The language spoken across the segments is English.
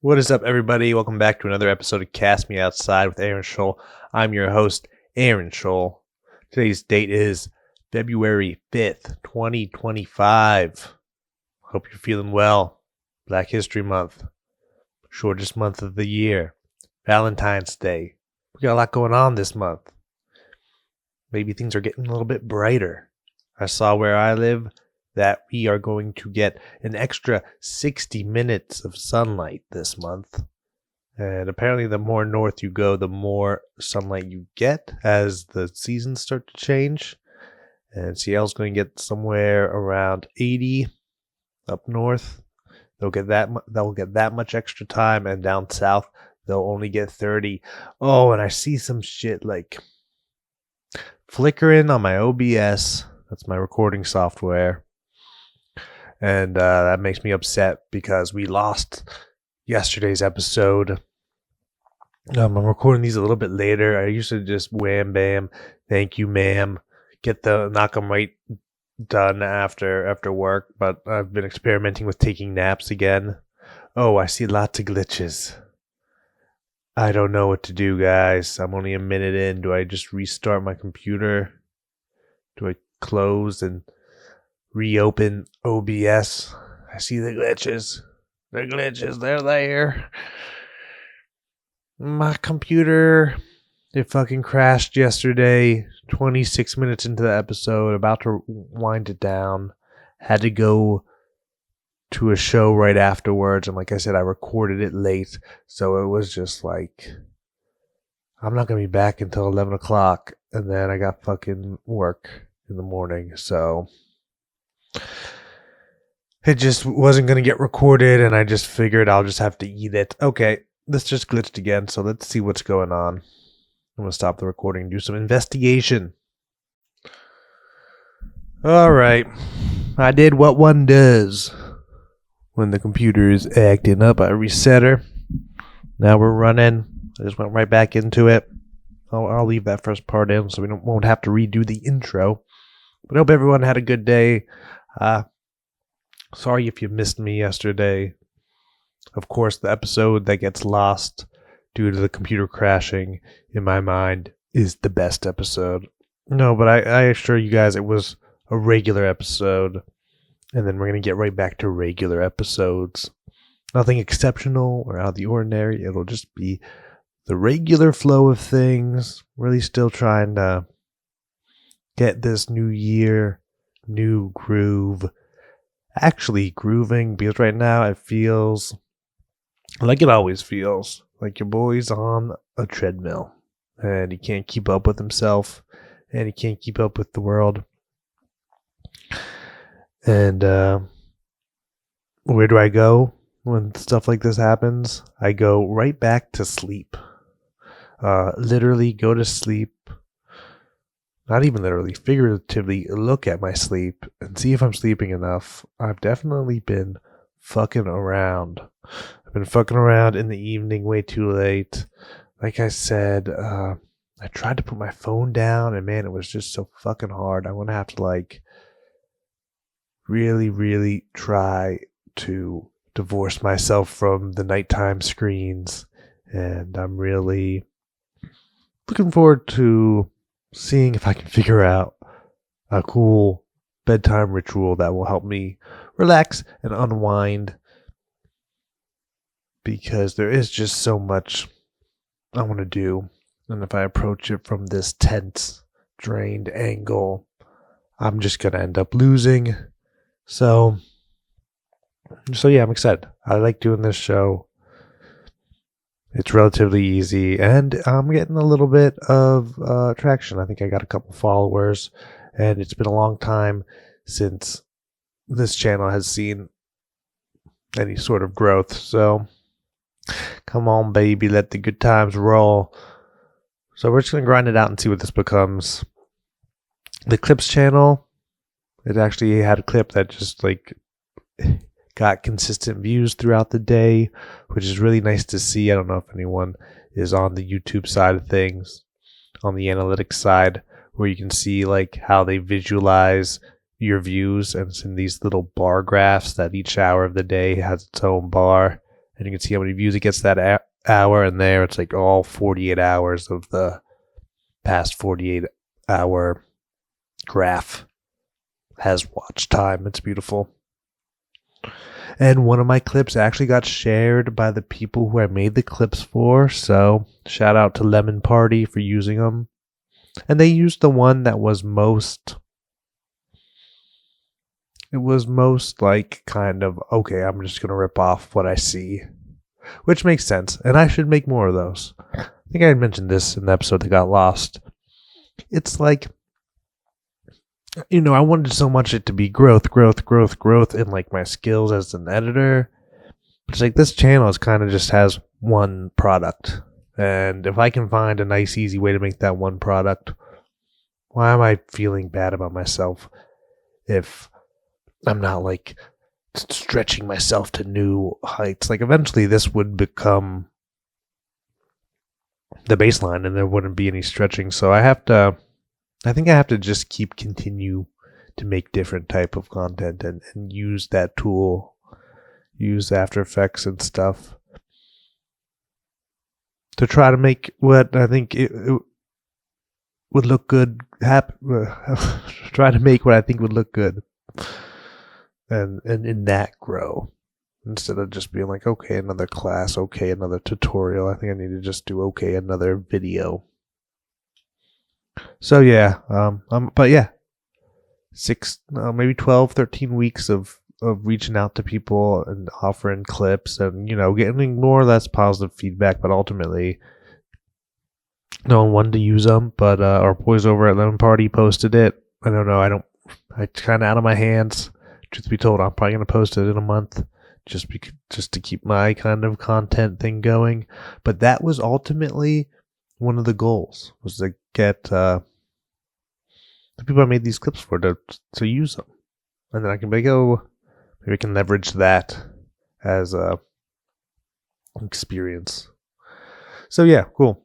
What is up, everybody? Welcome back to another episode of Cast Me Outside with Aaron Scholl. I'm your host, Aaron Scholl. Today's date is February 5th, 2025. Hope you're feeling well. Black History Month. Shortest month of the year. Valentine's Day. We got a lot going on this month. Maybe things are getting a little bit brighter. I saw where I live that we are going to get an extra 60 minutes of sunlight this month. And apparently the more north you go, the more sunlight you get as the seasons start to change. And Seattle's going to get somewhere around 80 up north. They'll get that much extra time, and down south they'll only get 30. Oh, and I see some shit like flickering on my OBS. That's my recording software. And that makes me upset because we lost yesterday's episode. I'm recording these a little bit later. I usually just wham bam, thank you ma'am, knock them right done after work. But I've been experimenting with taking naps again. Oh, I see lots of glitches. I don't know what to do, guys. I'm only a minute in. Do I just restart my computer? Do I close and reopen OBS? I see the glitches. They're there. My computer, it fucking crashed yesterday. 26 minutes into the episode, about to wind it down. Had to go to a show right afterwards. And like I said, I recorded it late. So it was just like, I'm not going to be back until 11 o'clock. And then I got fucking work in the morning. So it just wasn't going to get recorded, and I just figured I'll just have to eat it. Okay, this just glitched again, so let's see what's going on. I'm going to stop the recording and do some investigation. Alright, I did what one does when the computer is acting up. I reset her. Now we're running. I just went right back into it. I'll leave that first part in so we won't have to redo the intro. But I hope everyone had a good day. Sorry if you missed me yesterday. Of course, the episode that gets lost due to the computer crashing, in my mind, is the best episode. No, but I assure you guys it was a regular episode. And then we're going to get right back to regular episodes. Nothing exceptional or out of the ordinary. It'll just be the regular flow of things. Really still trying to get this new year, new groove, actually grooving, because right now it feels like it always feels like your boy's on a treadmill and he can't keep up with himself and he can't keep up with the world. And where do I go when stuff like this happens? I go right back to sleep. Literally go to sleep. Not even literally, figuratively look at my sleep and see if I'm sleeping enough. I've definitely been fucking around. I've been fucking around in the evening way too late. Like I said, I tried to put my phone down, and man, it was just so fucking hard. I'm going to have to like really, really try to divorce myself from the nighttime screens. And I'm really looking forward to seeing if I can figure out a cool bedtime ritual that will help me relax and unwind, because there is just so much I want to do, and if I approach it from this tense, drained angle, I'm just going to end up losing. So yeah, I'm excited. I like doing this show. It's relatively easy, and I'm getting a little bit of traction. I think I got a couple followers, and it's been a long time since this channel has seen any sort of growth. So, come on, baby, let the good times roll. So we're just going to grind it out and see what this becomes. The Clips channel, it actually had a clip that just like got consistent views throughout the day, which is really nice to see. I don't know if anyone is on the YouTube side of things, on the analytics side, where you can see like how they visualize your views, and it's in these little bar graphs that each hour of the day has its own bar, and you can see how many views it gets that hour, and there it's like all 48 hours of the past 48 hour graph has watch time. It's beautiful. And one of my clips actually got shared by the people who I made the clips for, so shout out to Lemon Party for using them. And they used the one that was most like kind of, okay, I'm just going to rip off what I see, which makes sense. And I should make more of those. I think I had mentioned this in the episode that got lost. It's like, I wanted so much it to be growth in like my skills as an editor. It's like this channel is kind of just has one product. And if I can find a nice, easy way to make that one product, why am I feeling bad about myself if I'm not like stretching myself to new heights? Like eventually this would become the baseline and there wouldn't be any stretching. So I think I have to just continue to make different type of content and use that tool, use After Effects and stuff to try to make what I think it would look good try to make what I think would look good and in that grow instead of just being like, okay, another class, okay, another tutorial. I think I need to just do okay, another video. So yeah, but yeah, 6, maybe 12, 13 weeks of reaching out to people and offering clips and, getting more or less positive feedback, but ultimately no one wanted to use them. But our boys over at Lemon Party posted it. I don't know. It's kind of out of my hands. Truth be told, I'm probably going to post it in a month just to keep my kind of content thing going. But that was ultimately one of the goals, was to get the people I made these clips for to use them. And then I can maybe I can leverage that as a experience. So yeah, cool.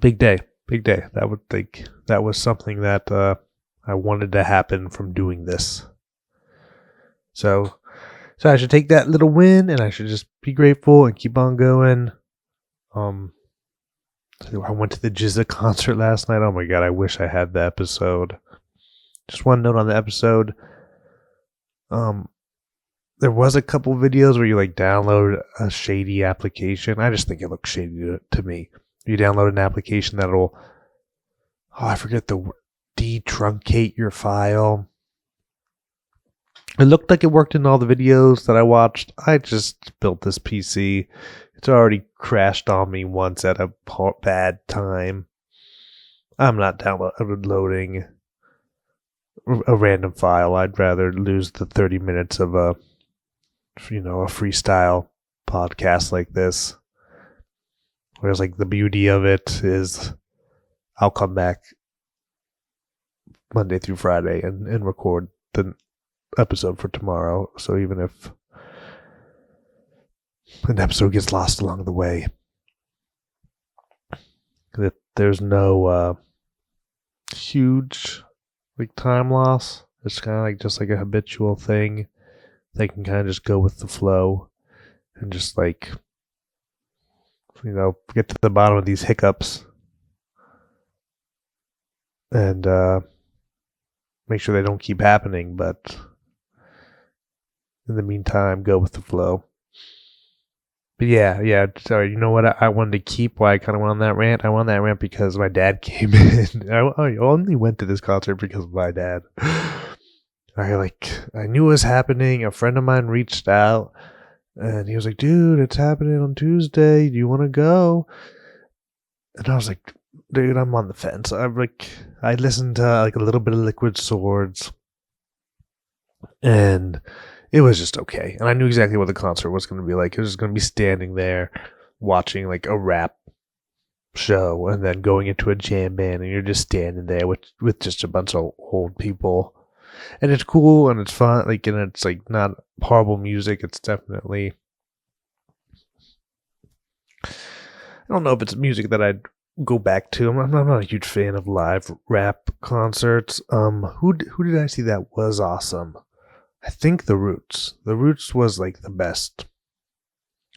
Big day. That was something that I wanted to happen from doing this. So I should take that little win and I should just be grateful and keep on going. I went to the Jizza concert last night. Oh my god, I wish I had the episode. Just one note on the episode. There was a couple videos where you like download a shady application. I just think it looks shady to me. You download an application that'll, I forget the word, detruncate your file. It looked like it worked in all the videos that I watched. I just built this PC. It's already crashed on me once at a bad time. I'm not downloading a random file. I'd rather lose the 30 minutes of a freestyle podcast like this. Whereas like the beauty of it is I'll come back Monday through Friday and record the episode for tomorrow. So even if an episode gets lost along the way, that there's no huge like time loss. It's kind of like just like a habitual thing. They can kind of just go with the flow and just like, get to the bottom of these hiccups and make sure they don't keep happening, but in the meantime, go with the flow. But yeah, sorry, you know what I wanted to keep, why I kind of went on that rant? I went on that rant because my dad came in. I only went to this concert because of my dad. I knew it was happening. A friend of mine reached out and he was like, dude, it's happening on Tuesday. Do you want to go? And I was like, dude, I'm on the fence. I listened to like a little bit of Liquid Swords and it was just okay. And I knew exactly what the concert was going to be like. It was going to be standing there watching like a rap show and then going into a jam band and you're just standing there with just a bunch of old people. And it's cool and it's fun, and it's like not horrible music. It's definitely, I don't know if it's music that I'd go back to. I'm not a huge fan of live rap concerts. Who did I see that was awesome? I think The Roots. The Roots was like the best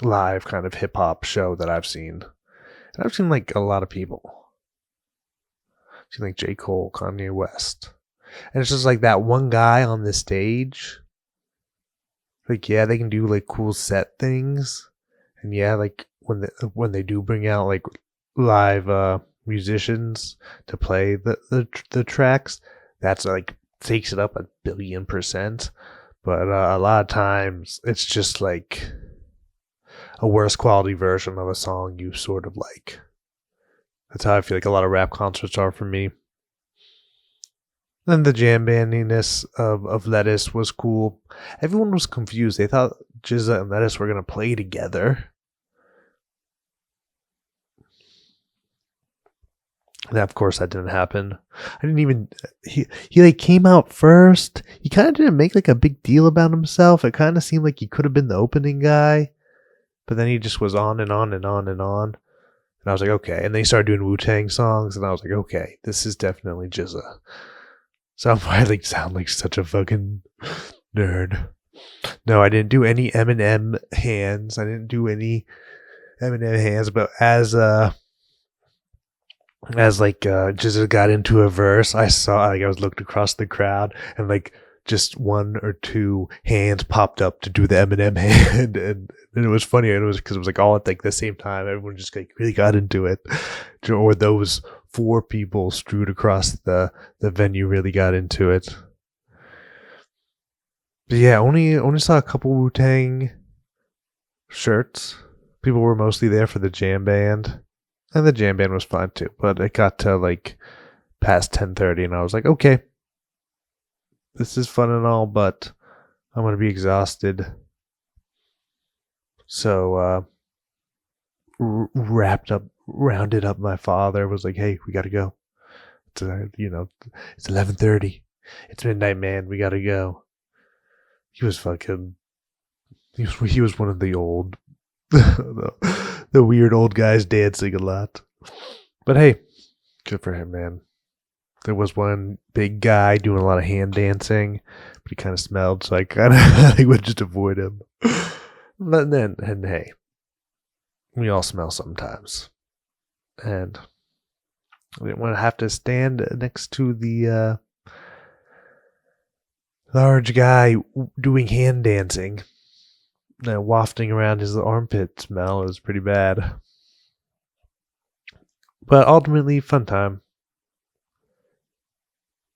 live kind of hip hop show that I've seen. And I've seen like a lot of people. I've seen like J. Cole, Kanye West. And it's just like that one guy on the stage. Like, yeah, they can do like cool set things. And yeah, like when they do bring out like live musicians to play the tracks, that's like takes it up 1,000,000,000%. But a lot of times it's just like a worse quality version of a song you sort of like. That's how I feel like a lot of rap concerts are for me. And the jam bandiness of Lettuce was cool. Everyone was confused. They thought Jizza and Lettuce were going to play together. And of course, that didn't happen. I didn't even. He like came out first. He kind of didn't make like a big deal about himself. It kind of seemed like he could have been the opening guy. But then he just was on and on and on and on. And I was like, okay. And then he started doing Wu-Tang songs. And I was like, okay, this is definitely Jizza. So I'm probably sound like such a fucking nerd. No, I didn't do any Eminem hands. I didn't do any Eminem hands. But as Jizza got into a verse, I saw like I was looking across the crowd and like just one or two hands popped up to do the Eminem hand, and it was funny. And it was because it was like all at like the same time. Everyone just like really got into it, or those 4 people strewed across the venue really got into it. But yeah, only saw a couple Wu-Tang shirts. People were mostly there for the jam band. And the jam band was fine too, but it got to like past 10:30 and I was like, okay, this is fun and all, but I'm going to be exhausted. So, rounded up my father, was like, hey, we got to go. It's, it's 11:30. It's midnight, man. We got to go. He was one of the old, the weird old guys dancing a lot. But hey, good for him, man. There was one big guy doing a lot of hand dancing, but he kind of smelled, so I kind of would just avoid him. But then, and hey, we all smell sometimes. And I didn't want to have to stand next to the large guy doing hand dancing. Wafting around his armpit smell. It was pretty bad. But ultimately, fun time.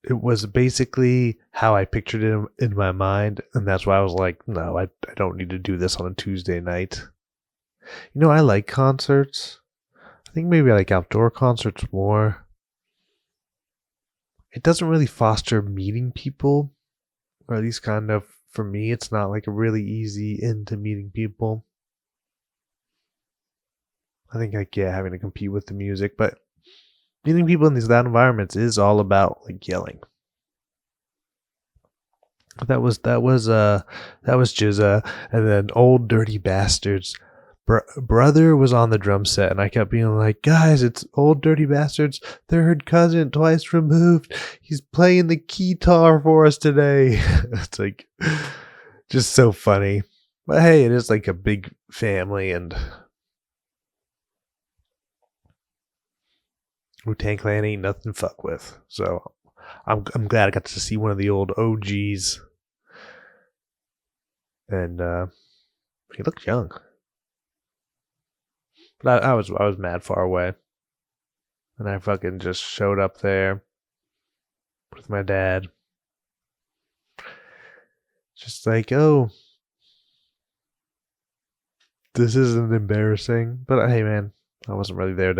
It was basically how I pictured it in my mind, and that's why I was like, no, I don't need to do this on a Tuesday night. I like concerts. I think maybe I like outdoor concerts more. It doesn't really foster meeting people, or at least kind of, for me, it's not like a really easy into meeting people. I think like, yeah, having to compete with the music, but meeting people in these loud environments is all about like yelling. That was Jizza, and then Old Dirty Bastards. Brother was on the drum set, and I kept being like, guys, it's Old Dirty Bastards' third cousin, twice removed. He's playing the guitar for us today. It's like just so funny. But hey, it is like a big family, and Wu-Tang Clan ain't nothing to fuck with. So I'm glad I got to see one of the old OGs. And he looked young. But I was mad far away. And I fucking just showed up there with my dad. Just like, oh, this isn't embarrassing. But hey, man, I wasn't really there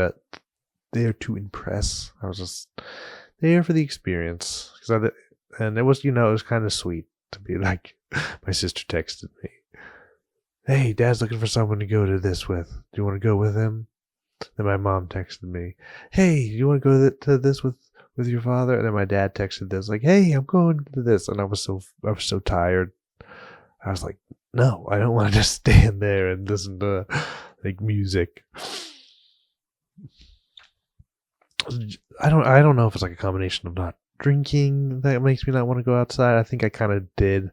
to impress. I was just there for the experience. And it was, it was kind of sweet to be like, my sister texted me, hey, Dad's looking for someone to go to this with. Do you want to go with him? Then my mom texted me, hey, do you want to go to this with your father? And then my dad texted this, like, hey, I'm going to this. And I was so tired. I was like, no, I don't want to just stand there and listen to like music. I don't know if it's like a combination of not drinking that makes me not want to go outside. I think I kind of did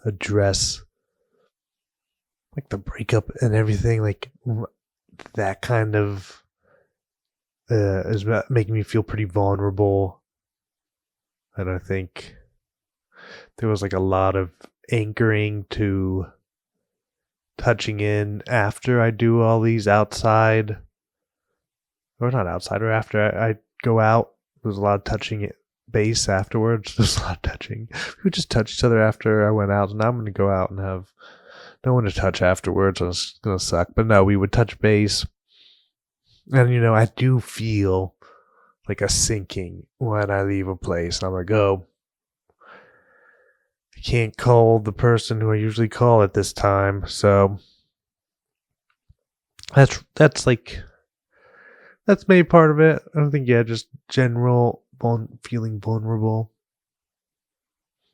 address like the breakup and everything, like that kind of is making me feel pretty vulnerable. And I think there was like a lot of anchoring to touching in after I do all these outside, or not outside, or after I go out. There's a lot of touching base afterwards. There's a lot of touching. We would just touch each other after I went out, and now I'm going to go out and have no one to touch afterwards. It's going to suck. But no, we would touch base. And, I do feel like a sinking when I leave a place. I'm like, oh, I can't call the person who I usually call at this time. So that's maybe part of it. I don't think, just general feeling vulnerable.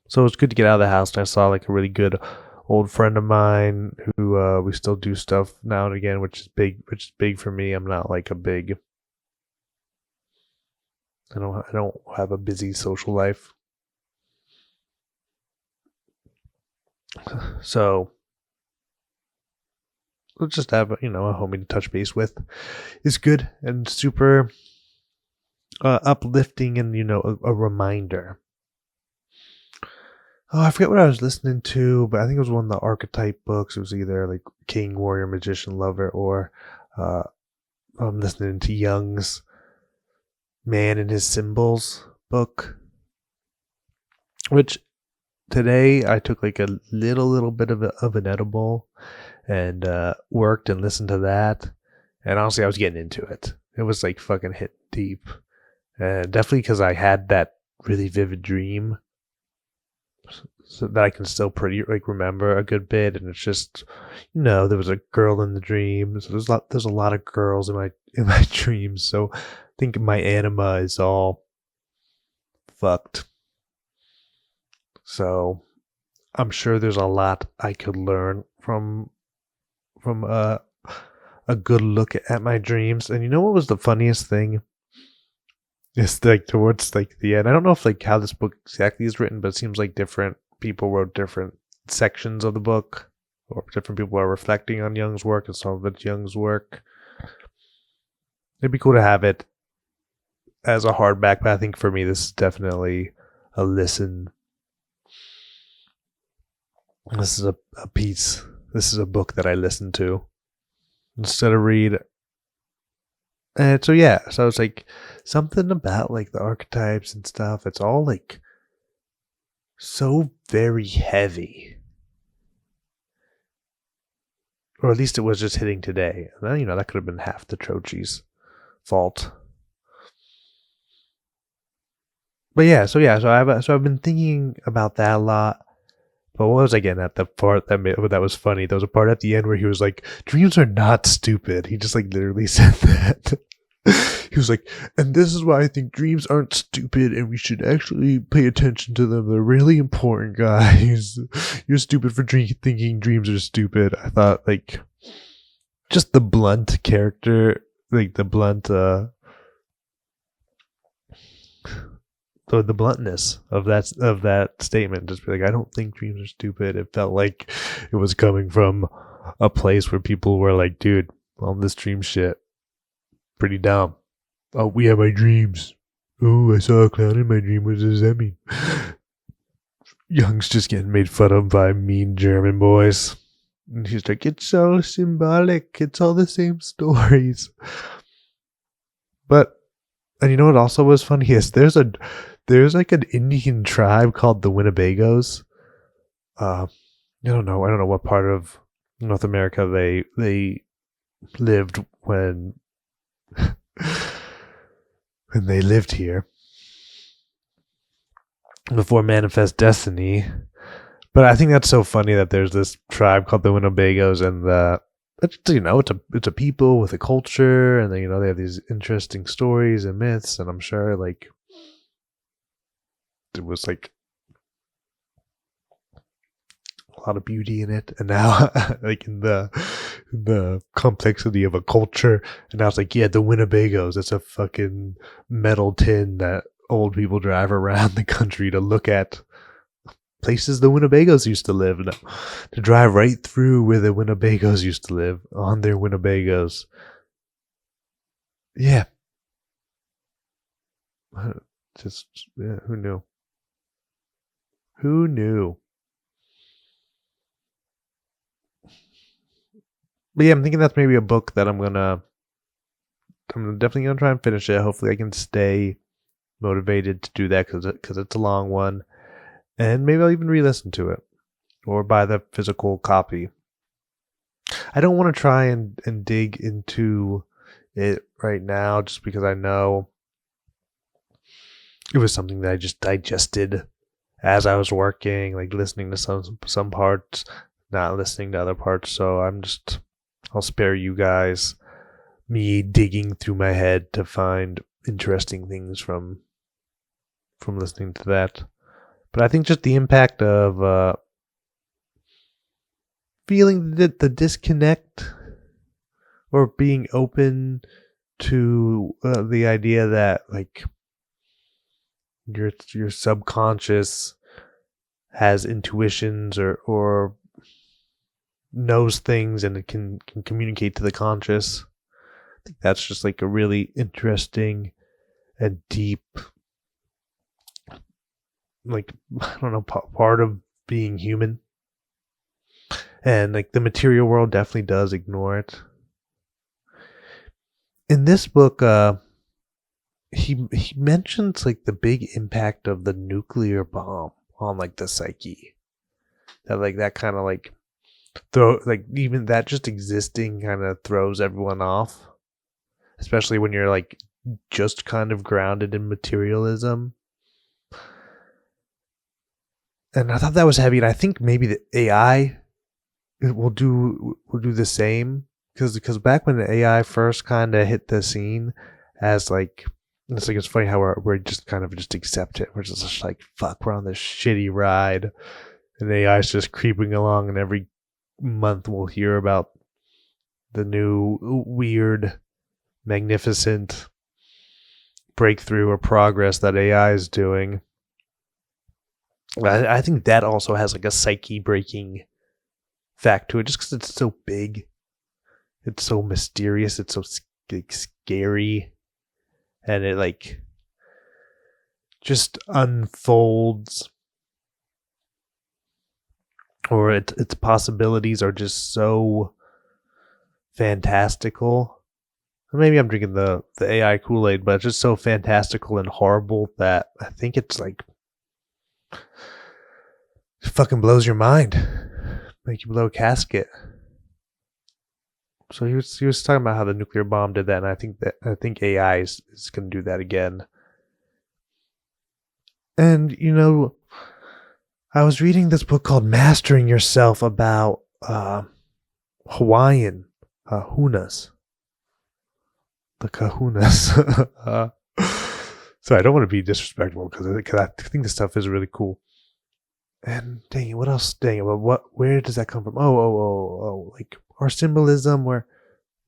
So it's good to get out of the house. And I saw like a really good old friend of mine who we still do stuff now and again, which is big for me. I'm not like I don't have a busy social life. So we'll just have a homie to touch base with is good and super uplifting and a reminder. Oh, I forget what I was listening to, but I think it was one of the archetype books. It was either like King, Warrior, Magician, Lover, or I'm listening to Jung's Man and His Symbols book, which today I took like a little bit of an edible and worked and listened to that. And honestly, I was getting into it. It was like fucking hit deep. And definitely because I had that really vivid dream, so that I can still pretty like remember a good bit. And it's just, there was a girl in the dream. So there's a lot of girls in my dreams. So I think my anima is all fucked. So I'm sure there's a lot I could learn from a good look at my dreams. And what was the funniest thing? It's like towards like the end. I don't know if like how this book exactly is written, but it seems like different people wrote different sections of the book, or different people are reflecting on Jung's work, and some of it's Jung's work. It'd be cool to have it as a hardback, but I think for me this is definitely a listen. This is a piece. This is a book that I listen to instead of read. And so it's like something about like the archetypes and stuff. It's all like so very heavy, or at least it was just hitting today. And then, that could have been half the Trochi's fault. But so I've been thinking about that a lot. But what was I getting at? The part that was funny. There was a part at the end where he was like, "Dreams are not stupid." He just like literally said that. He was like, "And this is why I think dreams aren't stupid, and we should actually pay attention to them. They're really important, guys. You're stupid for thinking dreams are stupid." I thought like just the blunt character, like the blunt the bluntness of that statement, just be like, I don't think dreams are stupid. It felt like it was coming from a place where people were like, dude, all this dream shit, pretty dumb. Oh, we have my dreams. Oh, I saw a clown in my dream. What does that mean? Jung's just getting made fun of by mean German boys. And he's like, it's so symbolic. It's all the same stories. But, and you know what also was funny is there's like an Indian tribe called the Winnebagos. I don't know what part of North America they lived when they lived here before Manifest Destiny. But I think that's so funny that there's this tribe called the Winnebagos, and it's a people with a culture, and they have these interesting stories and myths, and I'm sure like it was like a lot of beauty in it. And now like in the complexity of a culture, and now it's like, the Winnebagos, it's a fucking metal tin that old people drive around the country to look at. places the Winnebagos used to live, to drive right through where the Winnebagos used to live on their Winnebagos. Yeah. Just, yeah, who knew? Who knew? But yeah, I'm thinking that's maybe a book that I'm definitely gonna try and finish it. Hopefully I can stay motivated to do that because it's a long one. And maybe I'll even re-listen to it or buy the physical copy. I don't want to try and dig into it right now just because I know it was something that I just digested as I was working, like listening to some parts, not listening to other parts. So I'll spare you guys me digging through my head to find interesting things from listening to that. But I think just the impact of feeling the disconnect or being open to the idea that like your subconscious has intuitions or knows things and it can communicate to the conscious. I think that's just like a really interesting and deep, like, I don't know, part of being human. And like the material world definitely does ignore it. In this book, he mentions like the big impact of the nuclear bomb on like the psyche. That kind of like even that just existing kind of throws everyone off, especially when you're like just kind of grounded in materialism. And I thought that was heavy, and I think maybe the AI will do the same because back when the AI first kind of hit the scene, as like it's funny how we're just kind of just accept it. We're just like, fuck, we're on this shitty ride, and the AI is just creeping along, and every month we'll hear about the new weird, magnificent breakthrough or progress that AI is doing. I think that also has like a psyche breaking fact to it, just because it's so big, it's so mysterious, it's so like, scary, and it like just unfolds, or its possibilities are just so fantastical. Maybe I'm drinking the AI Kool-Aid, but it's just so fantastical and horrible that I think it's like it fucking blows your mind, make you blow a casket. So he was talking about how the nuclear bomb did that, and I think AI is going to do that again. And you know, I was reading this book called Mastering Yourself about Hawaiian hunas, the kahunas. So I don't want to be disrespectful because I think this stuff is really cool. And dang it, what else? Dang it, where does that come from? Oh, like our symbolism where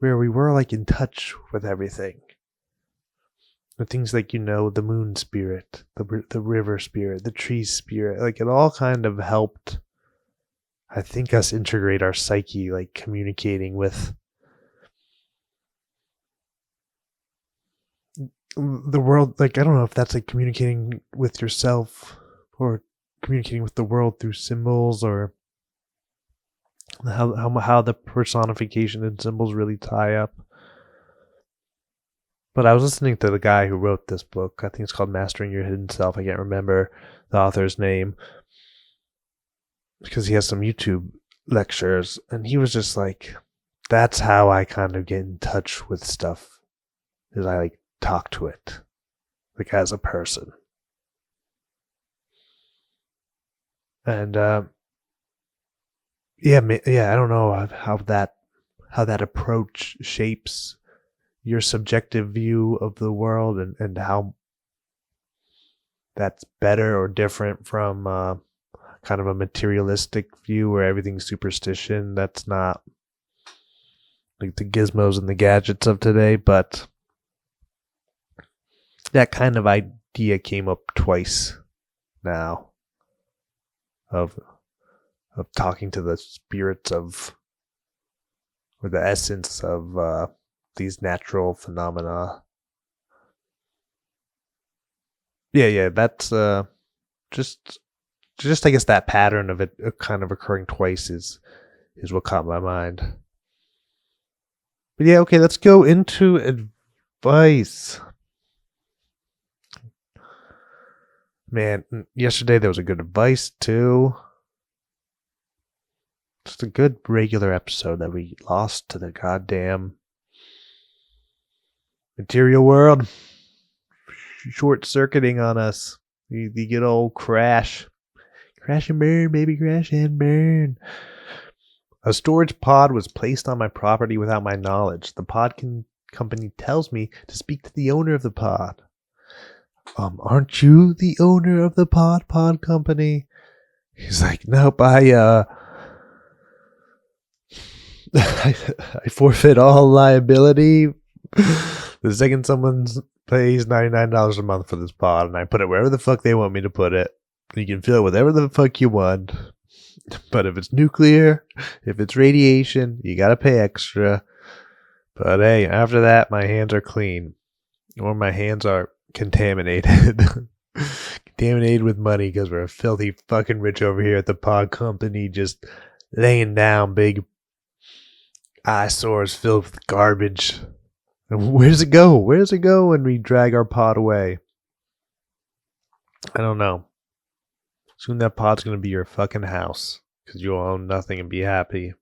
we were like in touch with everything. The things like, you know, the moon spirit, the river spirit, the tree spirit, like it all kind of helped, I think, us integrate our psyche, like communicating with the world. Like, I don't know if that's like communicating with yourself or communicating with the world through symbols, or how the personification and symbols really tie up. But I was listening to the guy who wrote this book. I think it's called Mastering Your Hidden Self. I can't remember the author's name because he has some YouTube lectures, and he was just like, that's how I kind of get in touch with stuff, is I like talk to it like as a person. And yeah, I don't know how that approach shapes your subjective view of the world, and how that's better or different from kind of a materialistic view where everything's superstition. That's not like the gizmos and the gadgets of today, but that kind of idea came up twice now. of talking to the spirits of, or the essence of these natural phenomena. Yeah, that's just I guess that pattern of it kind of occurring twice is what caught my mind. But yeah, okay, let's go into advice. Man, yesterday there was a good advice too. Just a good regular episode that we lost to the goddamn material world short circuiting on us. The good old crash. Crash and burn, baby, crash and burn. A storage pod was placed on my property without my knowledge. The pod company tells me to speak to the owner of the pod. Aren't you the owner of the pod company? He's like, nope, I forfeit all liability the second someone pays $99 a month for this pod, and I put it wherever the fuck they want me to put it. You can fill it whatever the fuck you want. But if it's nuclear, if it's radiation, you gotta pay extra. But hey, after that, my hands are clean. Or my hands are contaminated. Contaminated with money because we're filthy fucking rich over here at the pod company, just laying down big eyesores filled with garbage. And where does it go? Where does it go when we drag our pod away? I don't know. Soon that pod's going to be your fucking house because you'll own nothing and be happy.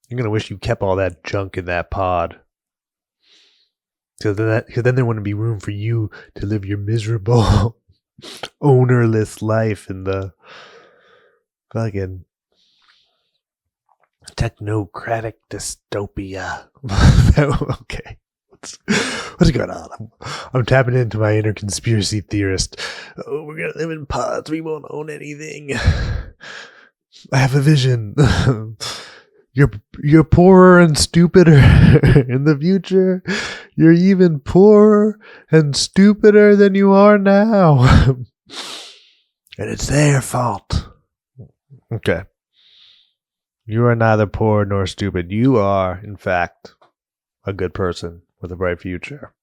You're going to wish you kept all that junk in that pod. Because then there wouldn't be room for you to live your miserable, ownerless life in the fucking technocratic dystopia. Okay. What's going on? I'm tapping into my inner conspiracy theorist. Oh, we're gonna live in pods. We won't own anything. I have a vision. You're poorer and stupider in the future. You're even poorer and stupider than you are now. And it's their fault. Okay. You are neither poor nor stupid. You are, in fact, a good person with a bright future.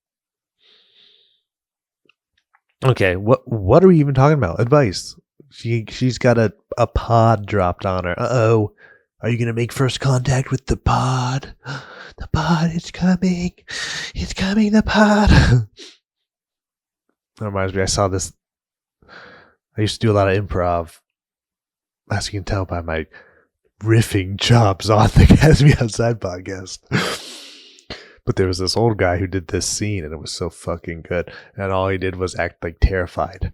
Okay, what are we even talking about? Advice. She's got a pod dropped on her. Uh-oh. Are you going to make first contact with the pod? The pod is coming. It's coming, the pod. That reminds me, I saw this. I used to do a lot of improv. As you can tell by my riffing chops on the Me Outside podcast. But there was this old guy who did this scene, and it was so fucking good. And all he did was act like terrified.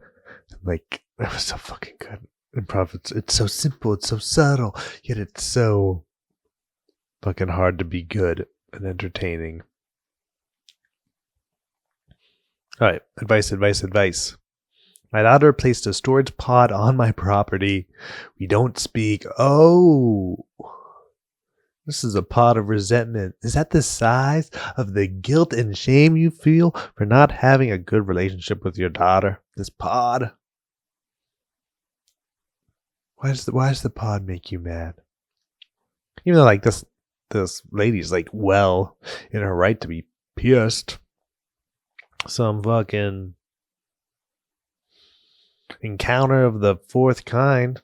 Like, it was so fucking good. Improv, it's so simple, it's so subtle, yet it's so fucking hard to be good and entertaining. Alright, advice. My daughter placed a storage pod on my property. We don't speak. Oh, this is a pod of resentment. Is that the size of the guilt and shame you feel for not having a good relationship with your daughter? This pod. Why does the pod make you mad? Even though like this lady's like well in her right to be pissed. Some fucking encounter of the fourth kind.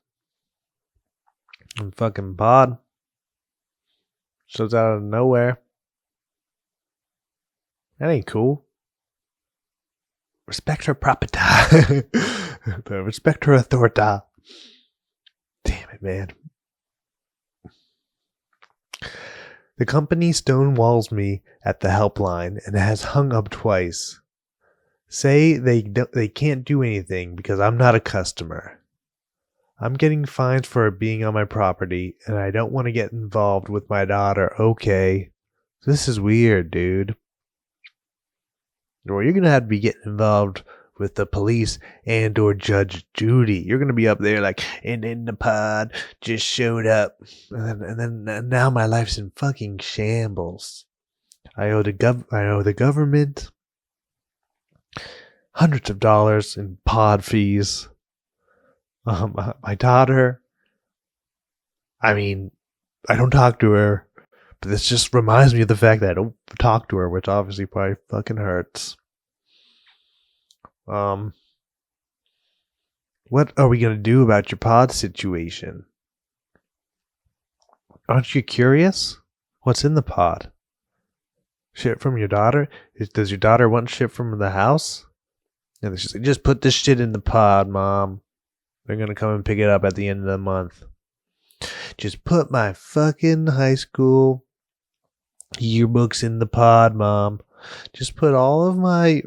And fucking pod shows out of nowhere. That ain't cool. Respect her property. Respect her authority. Damn it, man. The company stonewalls me at the helpline and has hung up twice. Say they can't do anything because I'm not a customer. I'm getting fined for being on my property and I don't want to get involved with my daughter. Okay. This is weird, dude. Or you're going to have to be getting involved with the police and or Judge Judy. You're going to be up there like, and then the pod just showed up. And then now my life's in fucking shambles. I owe the government hundreds of dollars in pod fees. My daughter, I mean, I don't talk to her, but this just reminds me of the fact that I don't talk to her, which obviously probably fucking hurts. What are we gonna do about your pod situation? Aren't you curious? What's in the pod? Shit from your daughter? Does your daughter want shit from the house? And she's like, just put this shit in the pod, Mom. They're gonna come and pick it up at the end of the month. Just put my fucking high school yearbooks in the pod, Mom. Just put all of my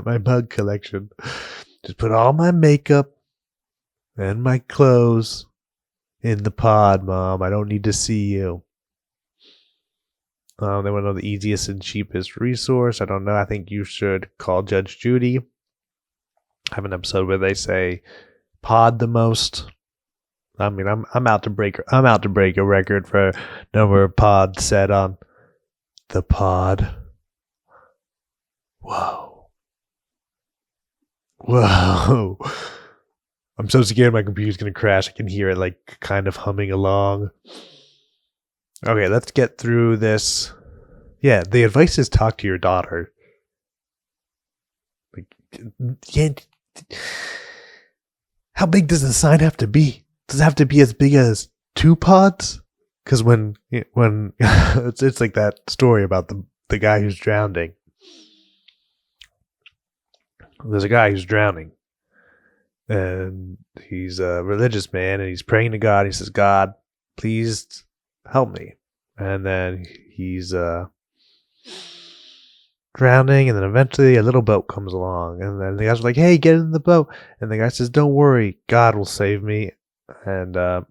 my mug collection. Just put all my makeup and my clothes in the pod, Mom. I don't need to see you. They want to know the easiest and cheapest resource. I don't know. I think you should call Judge Judy. I have an episode where they say pod the most. I mean, I'm out to break a record for number of pods said on the pod. Whoa. I'm so scared my computer's gonna crash. I can hear it like kind of humming along. Okay, let's get through this. Yeah, the advice is talk to your daughter. Like, yeah, how big does the sign have to be? Does it have to be as big as 2 pods? Because when it's like that story about the guy who's drowning. There's a guy who's drowning, and he's a religious man, and he's praying to God. He says, "God, please help me." And then he's drowning, and then eventually a little boat comes along, and then the guys are like, "Hey, get in the boat!" And the guy says, "Don't worry, God will save me." And the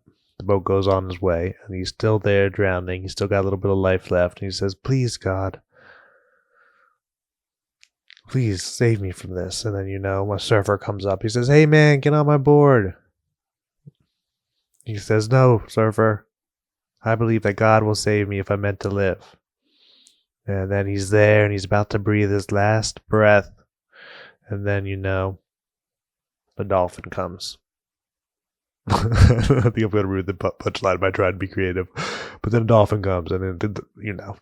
boat goes on his way, and he's still there drowning. He's still got a little bit of life left, and he says, "Please, God, please save me from this." And then a surfer comes up. He says, "Hey, man, get on my board." He says, "No, surfer. I believe that God will save me if I'm meant to live." And then he's there, and he's about to breathe his last breath. And then, the dolphin comes. I think I'm going to ruin the punchline by trying to be creative. But then a dolphin comes, and then,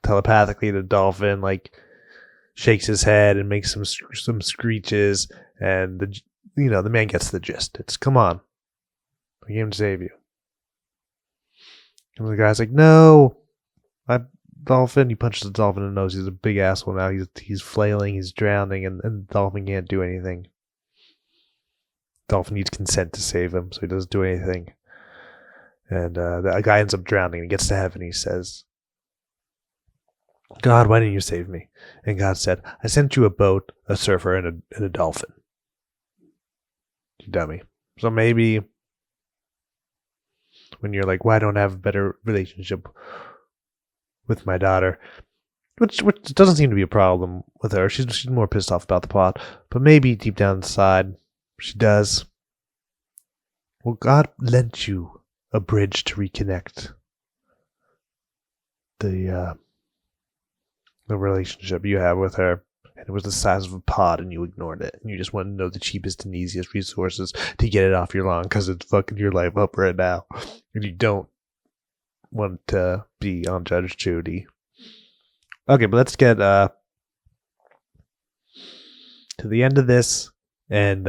telepathically the dolphin, shakes his head and makes some screeches. And, the man gets the gist. It's, come on. I came to save you. And the guy's like, "No, dolphin." He punches the dolphin in the nose. He's a big asshole now. He's flailing. He's drowning, and the dolphin can't do anything. Dolphin needs consent to save him, so he doesn't do anything. And the guy ends up drowning. He gets to heaven. He says, "God, why didn't you save me?" And God said, "I sent you a boat, a surfer, and a dolphin." You dummy. So maybe when you're like, "Why don't I have a better relationship with my daughter?" Which doesn't seem to be a problem with her. She's more pissed off about the plot. But maybe deep down inside, she does. Well, God lent you a bridge to reconnect the relationship you have with her. And it was the size of a pod, and you ignored it. And you just wanted to know the cheapest and easiest resources to get it off your lawn because it's fucking your life up right now. And you don't want to be on Judge Judy. Okay, but let's get to the end of this, and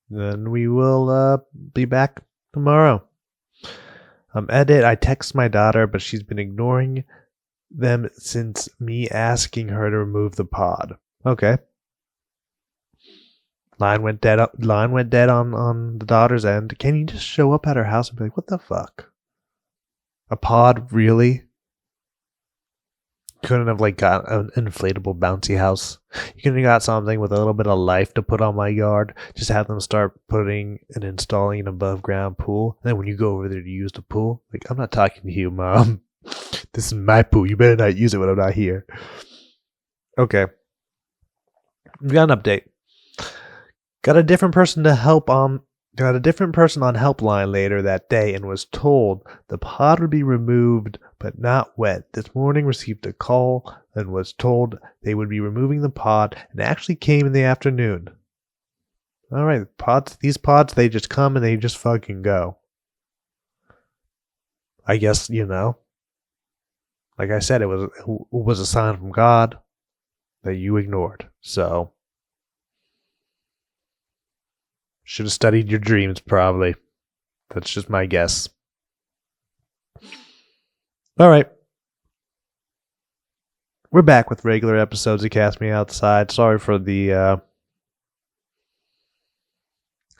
then we will be back tomorrow. Edit, I text my daughter, but she's been ignoring them since me asking her to remove the pod. Okay. Line went dead on the daughter's end. Can you just show up at her house and be like, "What the fuck? A pod, really?" Couldn't have got an inflatable bouncy house. You could have got something with a little bit of life to put on my yard. Just have them start putting and installing an above ground pool. And then when you go over there to use the pool, I'm not talking to you, Mom. This is my pool. You better not use it when I'm not here. Okay. We got an update. Got a different person on helpline later that day and was told the pod would be removed but not wet. This morning received a call and was told they would be removing the pod, and actually came in the afternoon. All right, these pods, they just come and they just fucking go. I guess, like I said, it was a sign from God that you ignored. So, should have studied your dreams, probably. That's just my guess. All right. We're back with regular episodes of Cast Me Outside. Sorry for the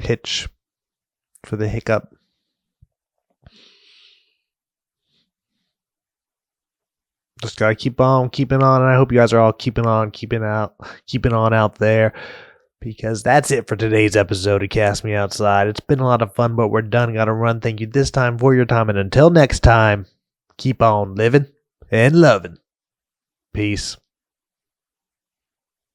hitch, for the hiccup. Just gotta keep on keeping on, and I hope you guys are all keeping on out there, because that's it for today's episode of Cast Me Outside. It's been a lot of fun, but we're done. Gotta run. Thank you this time for your time, and until next time, keep on living and loving. Peace.